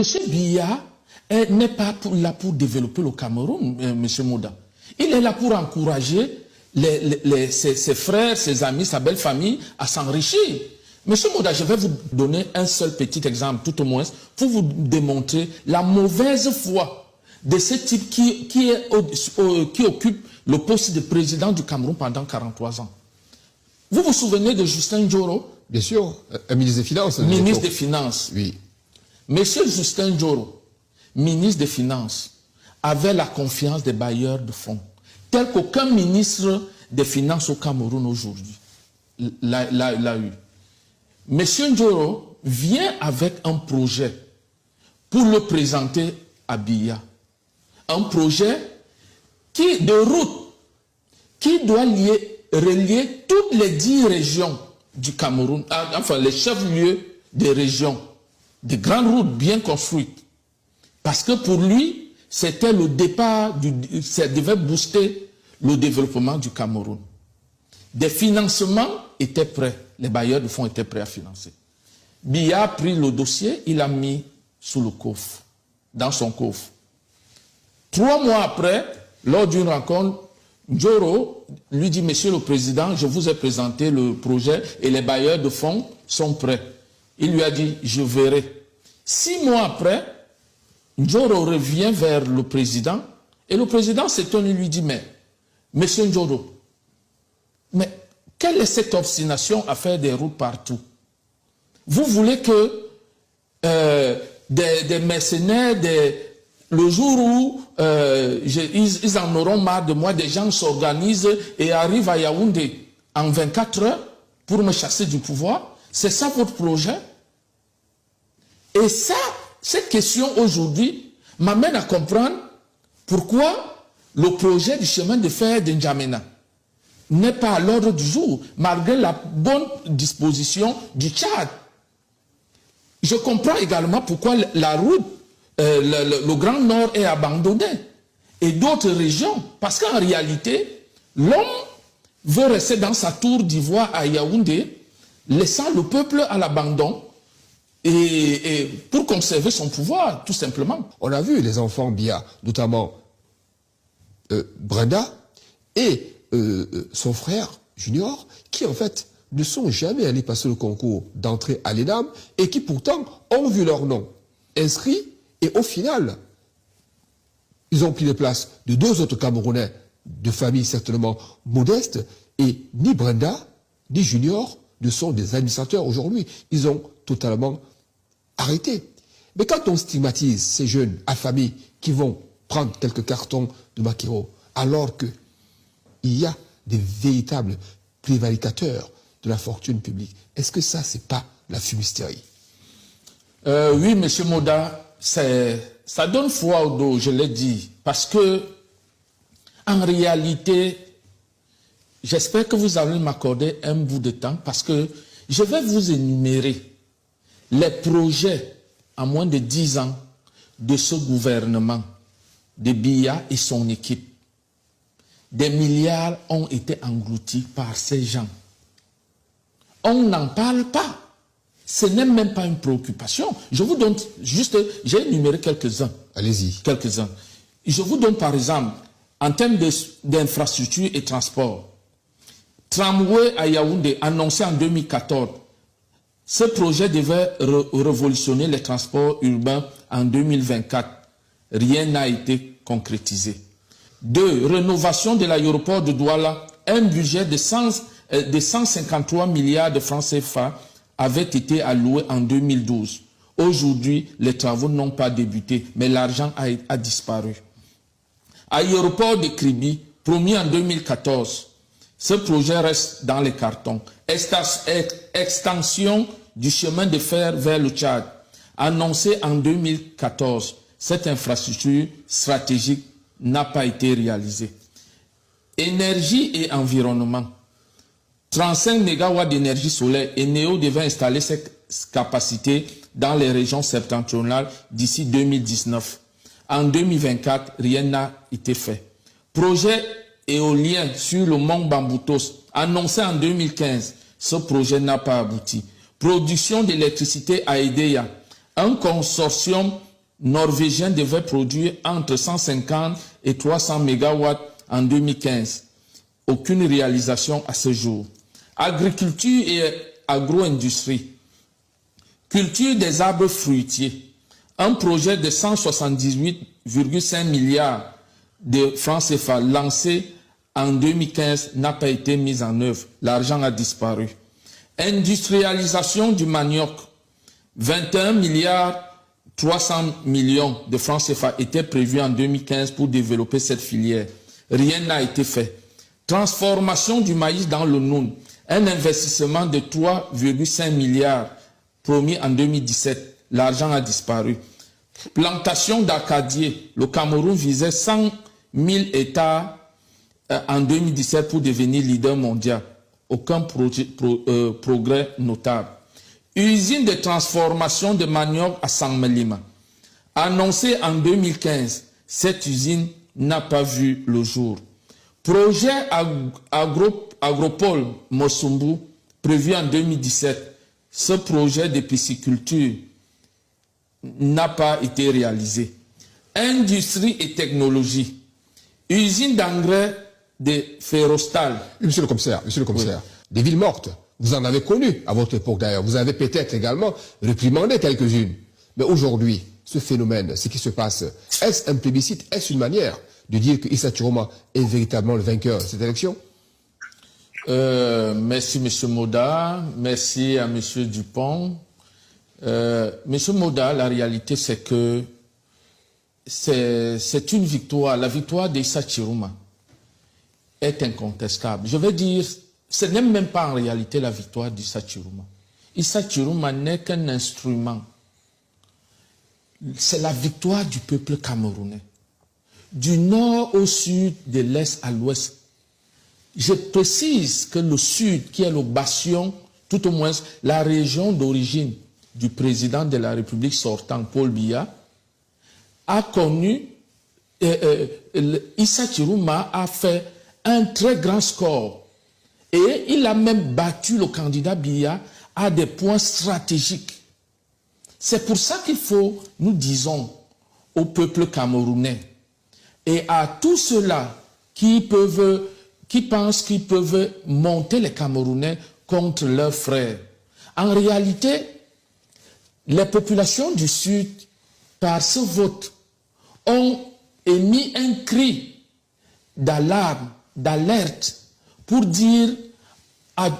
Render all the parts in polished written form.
M. Biya n'est pas là pour développer le Cameroun, M. Moda. Il est là pour encourager ses frères, ses amis, sa belle famille à s'enrichir. M. Moda, je vais vous donner un seul petit exemple, tout au moins, pour vous démontrer la mauvaise foi de ce type qui occupe le poste de président du Cameroun pendant 43 ans. Vous vous souvenez de Justin Njoro? Bien sûr, un ministre des Finances. Ministre des Finances. Oui. Monsieur Justin Njoro, ministre des Finances, avait la confiance des bailleurs de fonds, tel qu'aucun ministre des Finances au Cameroun aujourd'hui l'a eu. Monsieur Njoro vient avec un projet pour le présenter à Biya. Un projet de route qui doit relier toutes les 10 régions du Cameroun, enfin les chefs-lieux des régions, des grandes routes bien construites. Parce que pour lui, c'était le départ, ça devait booster le développement du Cameroun. Des financements étaient prêts, les bailleurs de fonds étaient prêts à financer. Biya a pris le dossier, il l'a mis sous le coffre, dans son coffre. 3 mois après, lors d'une rencontre, Njoro lui dit, Monsieur le Président, je vous ai présenté le projet et les bailleurs de fonds sont prêts. Il lui a dit, je verrai. 6 mois après, Njoro revient vers le président et le président s'étonne et lui dit, mais Monsieur Njoro, mais quelle est cette obstination à faire des routes partout? Vous voulez que des mercenaires, le jour où ils en auront marre de moi, des gens s'organisent et arrivent à Yaoundé en 24 heures pour me chasser du pouvoir? C'est ça votre projet? Et ça, cette question aujourd'hui m'amène à comprendre pourquoi le projet du chemin de fer de N'Djamena n'est pas à l'ordre du jour, malgré la bonne disposition du Tchad. Je comprends également pourquoi la route, le Grand Nord est abandonné, et d'autres régions, parce qu'en réalité, l'homme veut rester dans sa tour d'ivoire à Yaoundé, laissant le peuple à l'abandon, et pour conserver son pouvoir, tout simplement. On a vu les enfants Biya, notamment Brenda et son frère Junior, qui en fait ne sont jamais allés passer le concours d'entrée à l'ENAM et qui pourtant ont vu leur nom inscrit et au final, ils ont pris les places de 2 autres Camerounais de familles certainement modestes et ni Brenda ni Junior ne sont des administrateurs aujourd'hui. Ils ont totalement arrêté. Mais quand on stigmatise ces jeunes affamés qui vont prendre quelques cartons de maquereau, alors qu'il y a des véritables prévaricateurs de la fortune publique, est-ce que ça, c'est pas la fumisterie? Oui, M. Moda, ça donne foi au dos, je l'ai dit, parce que, en réalité, j'espère que vous allez m'accorder un bout de temps, parce que je vais vous énumérer les projets en moins de 10 ans de ce gouvernement, de Biya et son équipe. Des milliards ont été engloutis par ces gens. On n'en parle pas. Ce n'est même pas une préoccupation. Je vous donne juste, j'ai énuméré quelques-uns. Allez-y. Quelques-uns. Je vous donne par exemple, en termes d'infrastructures et transport, tramway à Yaoundé, annoncé en 2014, ce projet devait révolutionner les transports urbains en 2024. Rien n'a été concrétisé. 2. Rénovation de l'aéroport de Douala. Un budget de 153 milliards de francs CFA avait été alloué en 2012. Aujourd'hui, les travaux n'ont pas débuté, mais l'argent a disparu. Aéroport de Kribi, promis en 2014. Ce projet reste dans les cartons. Extension du chemin de fer vers le Tchad, annoncé en 2014. Cette infrastructure stratégique n'a pas été réalisée. Énergie et environnement. 35 MW d'énergie solaire, et Néo devait installer ses capacités dans les régions septentrionales d'ici 2019. En 2024, rien n'a été fait. Projet éolien sur le mont Bamboutos, annoncé en 2015, ce projet n'a pas abouti. Production d'électricité à Edea, un consortium norvégien devait produire entre 150 et 300 MW en 2015. Aucune réalisation à ce jour. Agriculture et agro-industrie. Culture des arbres fruitiers. Un projet de 178,5 milliards de francs CFA lancé en 2015 n'a pas été mis en œuvre. L'argent a disparu. Industrialisation du manioc. 21 milliards 300 millions de francs CFA étaient prévus en 2015 pour développer cette filière. Rien n'a été fait. Transformation du maïs dans le Noun. Un investissement de 3,5 milliards promis en 2017. L'argent a disparu. Plantation d'acadier. Le Cameroun visait 100 000 hectares en 2017 pour devenir leader mondial. Aucun progrès notable. Usine de transformation de manioc à Sangmelima. Annoncée en 2015, cette usine n'a pas vu le jour. Projet Agropole Mosumbu, prévu en 2017. Ce projet de pisciculture n'a pas été réalisé. Industrie et technologie. Usine d'engrais de Ferrostal. Monsieur le commissaire, oui. Des villes mortes, vous en avez connu à votre époque d'ailleurs. Vous avez peut-être également réprimandé quelques-unes. Mais aujourd'hui, ce phénomène, ce qui se passe, est-ce un plébiscite, est-ce une manière de dire que Issa Chiroma est véritablement le vainqueur de cette élection? Merci M. Moda, merci à M. Dupont. M. Moda, la réalité c'est que c'est une victoire. La victoire d'Issa Chiroma est incontestable. Je vais dire, ce n'est même pas en réalité la victoire d'Issa Chiroma. Issa Chiroma n'est qu'un instrument. C'est la victoire du peuple camerounais. Du nord au sud, de l'est à l'ouest. Je précise que le sud, qui est le bastion, tout au moins la région d'origine du président de la République sortant, Paul Biya, a connu, Issa Chiroma a fait un très grand score. Et il a même battu le candidat Biya à des points stratégiques. C'est pour ça qu'il faut, nous disons, au peuple camerounais et à tous ceux-là qui pensent qu'ils peuvent monter les Camerounais contre leurs frères. En réalité, les populations du Sud, par ce vote, ont émis un cri d'alarme, d'alerte, pour dire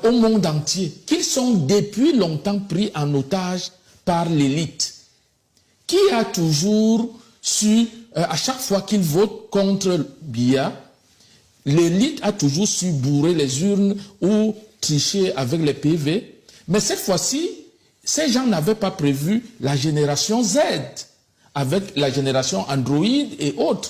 au monde entier qu'ils sont depuis longtemps pris en otage par l'élite, qui a toujours su, à chaque fois qu'il vote contre Biya, l'élite a toujours su bourrer les urnes ou tricher avec les PV. Mais cette fois-ci, ces gens n'avaient pas prévu la génération Z, avec la génération Android et autres.